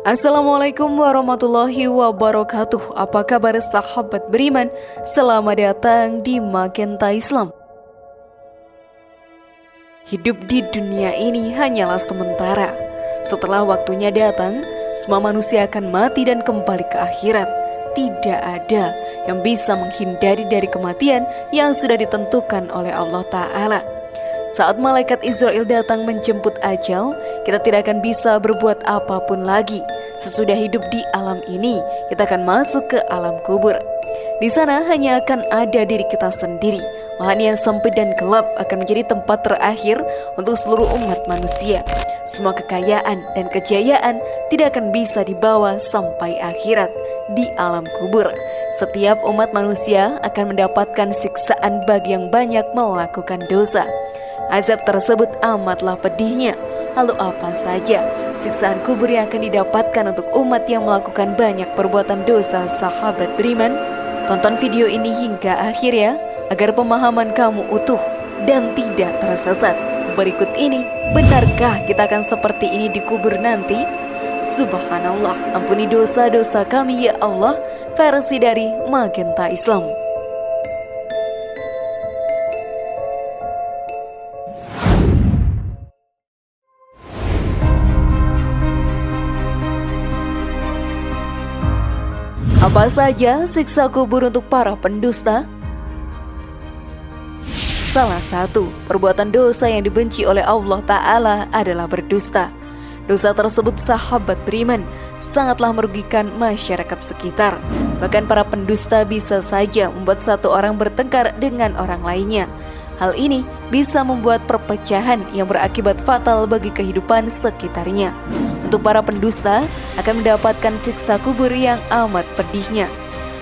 Assalamualaikum warahmatullahi wabarakatuh. Apa kabar sahabat beriman? Selamat datang di Magenta Islam. Hidup di dunia ini hanyalah sementara. Setelah waktunya datang, semua manusia akan mati dan kembali ke akhirat. Tidak ada yang bisa menghindari dari kematian yang sudah ditentukan oleh Allah Ta'ala. Saat malaikat Israel datang menjemput ajal, kita tidak akan bisa berbuat apapun lagi. Sesudah hidup di alam ini, kita akan masuk ke alam kubur. Di sana hanya akan ada diri kita sendiri. Lahan yang sempit dan gelap akan menjadi tempat terakhir untuk seluruh umat manusia. Semua kekayaan dan kejayaan tidak akan bisa dibawa sampai akhirat di alam kubur. Setiap umat manusia akan mendapatkan siksaan bagi yang banyak melakukan dosa. Azab tersebut amatlah pedihnya. Lalu apa saja siksaan kubur yang akan didapatkan untuk umat yang melakukan banyak perbuatan dosa, sahabat beriman? Tonton video ini hingga akhir ya, agar pemahaman kamu utuh dan tidak tersesat. Berikut ini, benarkah kita akan seperti ini di kubur nanti? Subhanallah, ampuni dosa-dosa kami ya Allah. Versi dari Magenta Islam. Apa saja siksa kubur untuk para pendusta? Salah satu perbuatan dosa yang dibenci oleh Allah Ta'ala adalah berdusta. Dosa tersebut, sahabat beriman, sangatlah merugikan masyarakat sekitar. Bahkan para pendusta bisa saja membuat satu orang bertengkar dengan orang lainnya. Hal ini bisa membuat perpecahan yang berakibat fatal bagi kehidupan sekitarnya. Untuk para pendusta akan mendapatkan siksa kubur yang amat pedihnya.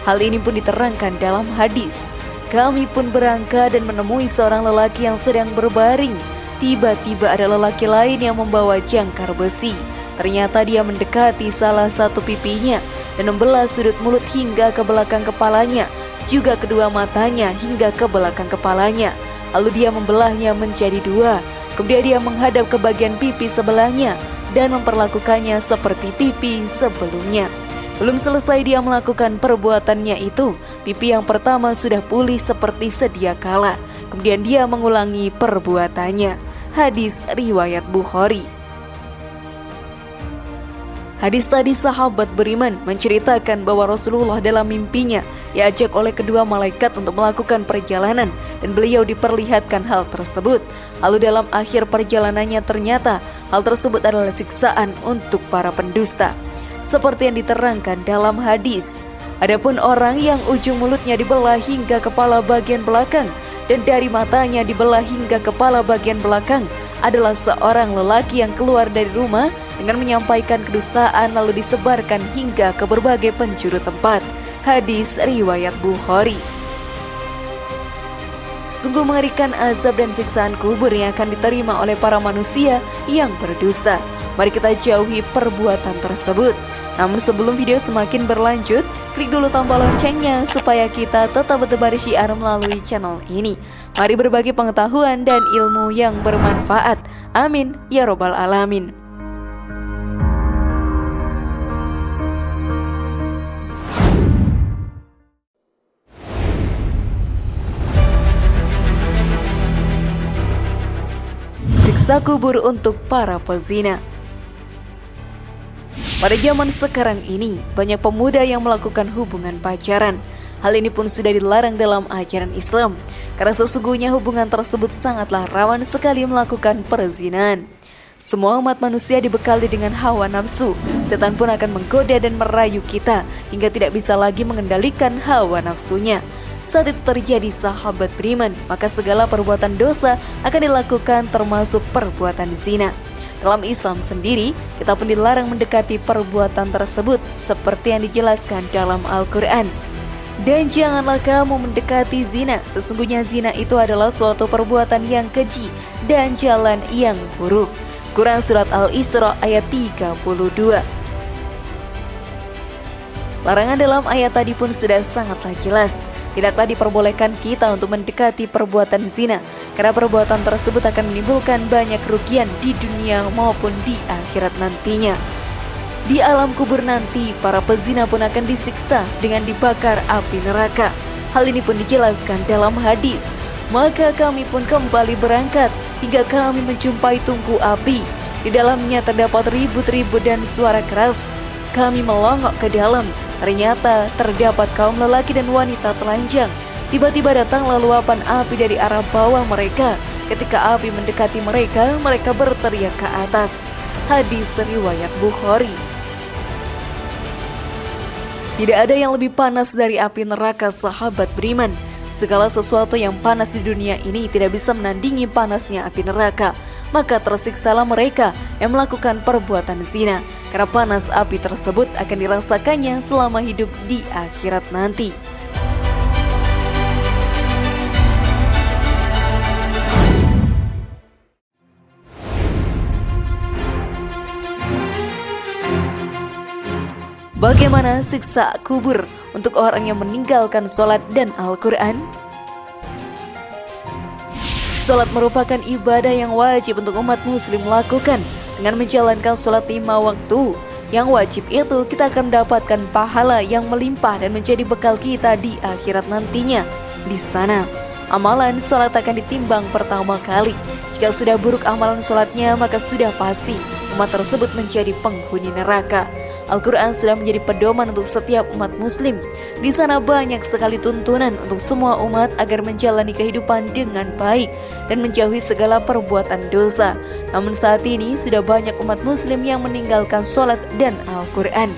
Hal ini pun diterangkan dalam hadis. Kami pun berangkat dan menemui seorang lelaki yang sedang berbaring. Tiba-tiba ada lelaki lain yang membawa jangkar besi. Ternyata dia mendekati salah satu pipinya dan membelah sudut mulut hingga ke belakang kepalanya, juga kedua matanya hingga ke belakang kepalanya. Lalu dia membelahnya menjadi dua. Kemudian dia menghadap ke bagian pipi sebelahnya dan memperlakukannya seperti pipi sebelumnya. Belum selesai dia melakukan perbuatannya itu, pipi yang pertama sudah pulih seperti sedia kala. Kemudian dia mengulangi perbuatannya. Hadis riwayat Bukhari. Hadis tadi, sahabat beriman, menceritakan bahwa Rasulullah dalam mimpinya diajak oleh kedua malaikat untuk melakukan perjalanan dan beliau diperlihatkan hal tersebut. Lalu dalam akhir perjalanannya ternyata hal tersebut adalah siksaan untuk para pendusta. Seperti yang diterangkan dalam hadis, adapun orang yang ujung mulutnya dibelah hingga kepala bagian belakang dan dari matanya dibelah hingga kepala bagian belakang adalah seorang lelaki yang keluar dari rumah dengan menyampaikan kedustaan lalu disebarkan hingga ke berbagai penjuru tempat. Hadis riwayat Bukhari. Sungguh mengerikan azab dan siksaan kubur yang akan diterima oleh para manusia yang berdusta. Mari kita jauhi perbuatan tersebut. Namun sebelum video semakin berlanjut, klik dulu tombol loncengnya supaya kita tetap bertebar syiar melalui channel ini. Mari berbagi pengetahuan dan ilmu yang bermanfaat. Amin ya robbal alamin. Siksa kubur untuk para pezina. Pada zaman sekarang ini, banyak pemuda yang melakukan hubungan pacaran. Hal ini pun sudah dilarang dalam ajaran Islam, karena sesungguhnya hubungan tersebut sangatlah rawan sekali melakukan perzinahan. Semua umat manusia dibekali dengan hawa nafsu. Setan pun akan menggoda dan merayu kita hingga tidak bisa lagi mengendalikan hawa nafsunya. Saat itu terjadi, sahabat beriman, maka segala perbuatan dosa akan dilakukan termasuk perbuatan zina. Dalam Islam sendiri, kita pun dilarang mendekati perbuatan tersebut seperti yang dijelaskan dalam Al-Quran. Dan janganlah kamu mendekati zina, sesungguhnya zina itu adalah suatu perbuatan yang keji dan jalan yang buruk. Quran Surat Al-Isra ayat 32. Larangan dalam ayat tadi pun sudah sangatlah jelas. Tidaklah diperbolehkan kita untuk mendekati perbuatan zina, karena perbuatan tersebut akan menimbulkan banyak kerugian di dunia maupun di akhirat nantinya. Di alam kubur nanti, para pezina pun akan disiksa dengan dibakar api neraka. Hal ini pun dijelaskan dalam hadis. Maka kami pun kembali berangkat hingga kami menjumpai tungku api. Di dalamnya terdapat ribut-ribut dan suara keras. Kami melongok ke dalam. Ternyata terdapat kaum lelaki dan wanita telanjang. Tiba-tiba datanglah luapan api dari arah bawah mereka. Ketika api mendekati mereka, mereka berteriak ke atas. Hadis riwayat Bukhari. Tidak ada yang lebih panas dari api neraka, sahabat beriman. Segala sesuatu yang panas di dunia ini tidak bisa menandingi panasnya api neraka. Maka tersiksalah mereka yang melakukan perbuatan zina, karena panas api tersebut akan dirasakannya selama hidup di akhirat nanti. Bagaimana siksa kubur untuk orang yang meninggalkan sholat dan Al-Quran? Sholat merupakan ibadah yang wajib untuk umat muslim lakukan. Dengan menjalankan sholat 5 waktu yang wajib itu, kita akan mendapatkan pahala yang melimpah dan menjadi bekal kita di akhirat nantinya. Di sana, amalan sholat akan ditimbang pertama kali. Jika sudah buruk amalan sholatnya, maka sudah pasti umat tersebut menjadi penghuni neraka. Al-Quran sudah menjadi pedoman untuk setiap umat muslim. Di sana banyak sekali tuntunan untuk semua umat agar menjalani kehidupan dengan baik dan menjauhi segala perbuatan dosa. Namun saat ini sudah banyak umat muslim yang meninggalkan sholat dan Al-Quran.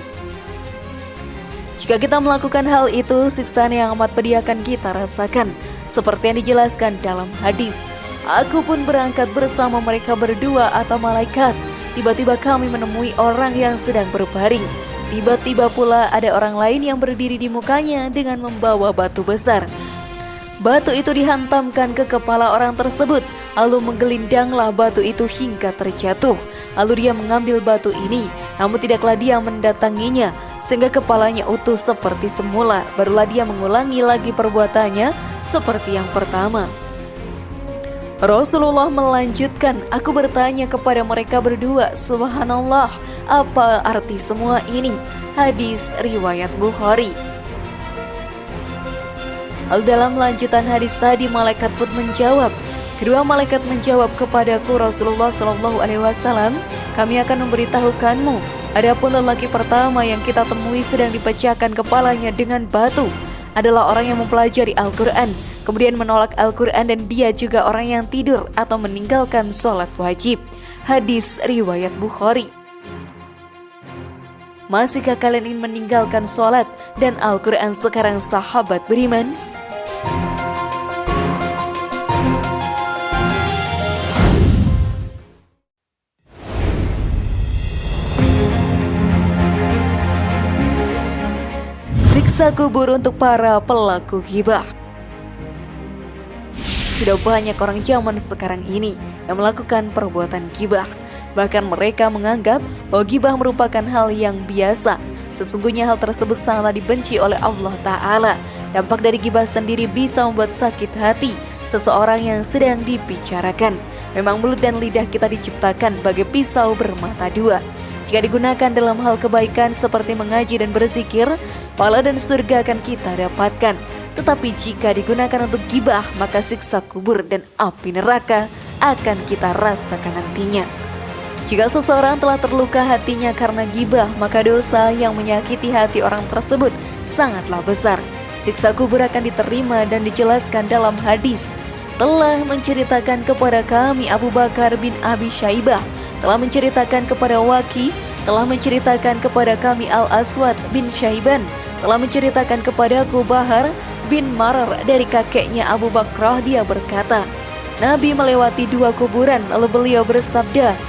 Jika kita melakukan hal itu, siksaan yang amat pedih akan kita rasakan. Seperti yang dijelaskan dalam hadis, aku pun berangkat bersama mereka berdua atau malaikat. Tiba-tiba kami menemui orang yang sedang berbaring. Tiba-tiba pula ada orang lain yang berdiri di mukanya dengan membawa batu besar. Batu itu dihantamkan ke kepala orang tersebut. Lalu menggelindanglah batu itu hingga terjatuh. Lalu dia mengambil batu ini, namun tidaklah dia mendatanginya, sehingga kepalanya utuh seperti semula. Barulah dia mengulangi lagi perbuatannya seperti yang pertama. Rasulullah melanjutkan, aku bertanya kepada mereka berdua, subhanallah, apa arti semua ini? Hadis riwayat Bukhari. Lalu dalam lanjutan hadis tadi, malaikat pun menjawab. Kedua malaikat menjawab kepadaku, Rasulullah SAW, kami akan memberitahukanmu. Adapun lelaki pertama yang kita temui sedang dipecahkan kepalanya dengan batu adalah orang yang mempelajari Al-Quran, kemudian menolak Al-Quran, dan dia juga orang yang tidur atau meninggalkan sholat wajib. Hadis riwayat Bukhari. Masihkah kalian ingin meninggalkan sholat dan Al-Quran sekarang, sahabat beriman? Siksa kubur untuk para pelaku ghibah. Sudah banyak orang zaman sekarang ini yang melakukan perbuatan ghibah. Bahkan mereka menganggap bahwa ghibah merupakan hal yang biasa. Sesungguhnya hal tersebut sangatlah dibenci oleh Allah Ta'ala. Dampak dari ghibah sendiri bisa membuat sakit hati seseorang yang sedang dibicarakan. Memang mulut dan lidah kita diciptakan bagai pisau bermata dua. Jika digunakan dalam hal kebaikan seperti mengaji dan berzikir, pahala dan surga akan kita dapatkan. Tetapi jika digunakan untuk ghibah, maka siksa kubur dan api neraka akan kita rasakan nantinya. Jika seseorang telah terluka hatinya karena ghibah, maka dosa yang menyakiti hati orang tersebut sangatlah besar. Siksa kubur akan diterima dan dijelaskan dalam hadis. Telah menceritakan kepada kami Abu Bakar bin Abi Syaibah, telah menceritakan kepada Waki, telah menceritakan kepada kami Al-Aswad bin Syaiban, telah menceritakan kepadaku Bahar bin Marar dari kakeknya Abu Bakrah. Dia berkata, Nabi melewati 2 kuburan, lalu beliau bersabda,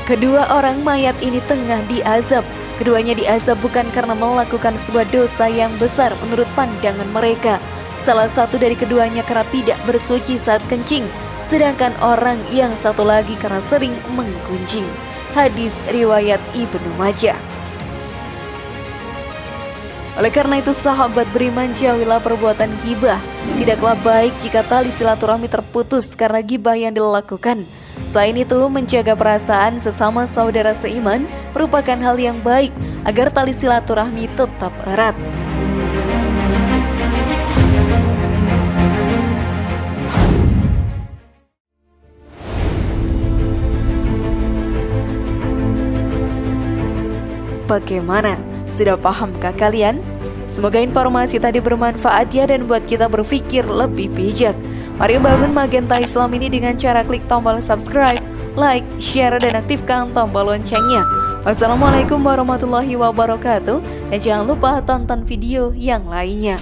kedua orang mayat ini tengah diazab. Keduanya diazab bukan karena melakukan sebuah dosa yang besar menurut pandangan mereka. Salah satu dari keduanya karena tidak bersuci saat kencing, sedangkan orang yang satu lagi karena sering menggunjing. Hadis riwayat Ibnu Majah. Oleh karena itu, sahabat beriman, jauhilah perbuatan ghibah. Tidaklah baik jika tali silaturahmi terputus karena ghibah yang dilakukan. Selain itu, menjaga perasaan sesama saudara seiman merupakan hal yang baik agar tali silaturahmi tetap erat. Bagaimana? Sudah pahamkah kalian? Semoga informasi tadi bermanfaat ya dan buat kita berpikir lebih bijak. Mari bangun Magenta Islam ini dengan cara klik tombol subscribe, like, share, dan aktifkan tombol loncengnya. Wassalamualaikum warahmatullahi wabarakatuh. Dan jangan lupa tonton video yang lainnya.